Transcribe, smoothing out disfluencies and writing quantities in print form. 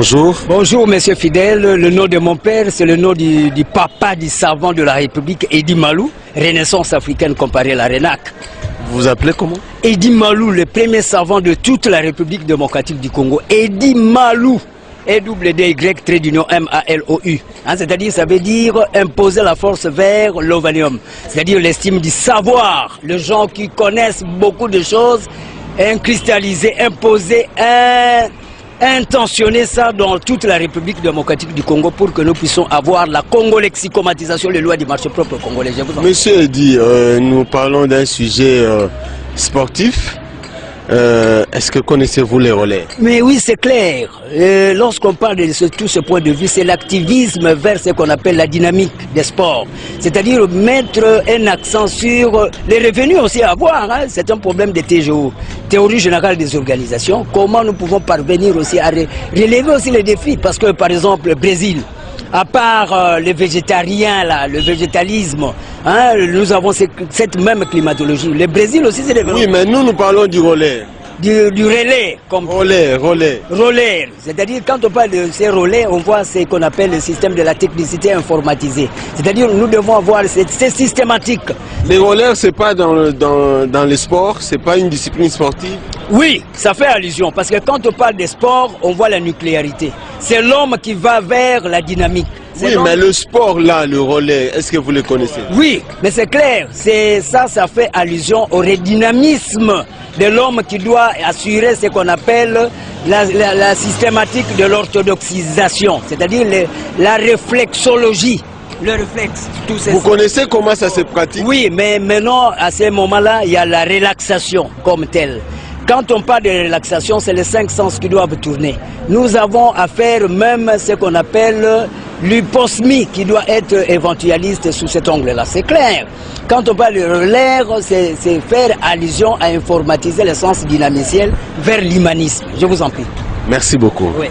Bonjour. Bonjour, monsieur Fidèle. Le nom de mon père, c'est le nom du papa du savant de la République, Edi Malou, Renaissance africaine comparée à la RENAC. Vous vous appelez comment? Edi Malou, le premier savant de toute la République démocratique du Congo. Edi Malou. E-double-D-Y-M-A-L-O-U. C'est-à-dire, ça veut dire imposer la force vers l'ovanium. C'est-à-dire l'estime du savoir. Les gens qui connaissent beaucoup de choses, cristalliser, imposer, intentionner ça dans toute la République démocratique du Congo pour que nous puissions avoir la congo-lexicomatisation, les lois du marché propre congolais. Monsieur Edi, nous parlons d'un sujet sportif. Est-ce que connaissez-vous les relais? Mais oui, c'est clair. Lorsqu'on parle de tout ce point de vue, c'est l'activisme vers ce qu'on appelle la dynamique des sports. C'est-à-dire mettre un accent sur les revenus aussi à avoir. Hein. C'est un problème de TGO, théorie générale des organisations. Comment nous pouvons parvenir aussi à relever aussi les défis? Parce que par exemple, le Brésil, à part les végétariens, là, le végétalisme, hein, nous avons cette même climatologie. Le Brésil aussi, c'est des... Oui, mais nous parlons du relais. Du relais. Comme relais. Relais. C'est-à-dire, quand on parle de ces relais, on voit ce qu'on appelle le système de la technicité informatisée. C'est-à-dire, nous devons avoir c'est systématique. Les relais, c'est pas dans les sports, c'est pas une discipline sportive? Oui, ça fait allusion, parce que quand on parle des sports, on voit la nucléarité. C'est l'homme qui va vers la dynamique. Oui, mais le sport là, le relais, est-ce que vous le connaissez? Oui, mais c'est clair, ça fait allusion au redynamisme de l'homme qui doit assurer ce qu'on appelle la systématique de l'orthodoxisation, c'est-à-dire la réflexologie. Le réflexe, tout ça. Vous connaissez comment ça se pratique? Oui, mais maintenant, à ce moment-là, il y a la relaxation comme telle. Quand on parle de relaxation, c'est les 5 sens qui doivent tourner. Nous avons à faire même ce qu'on appelle l'hyposmie qui doit être éventualiste sous cet angle-là. C'est clair. Quand on parle de l'air, c'est faire allusion à informatiser le sens dynamiciel vers l'humanisme. Je vous en prie. Merci beaucoup. Oui.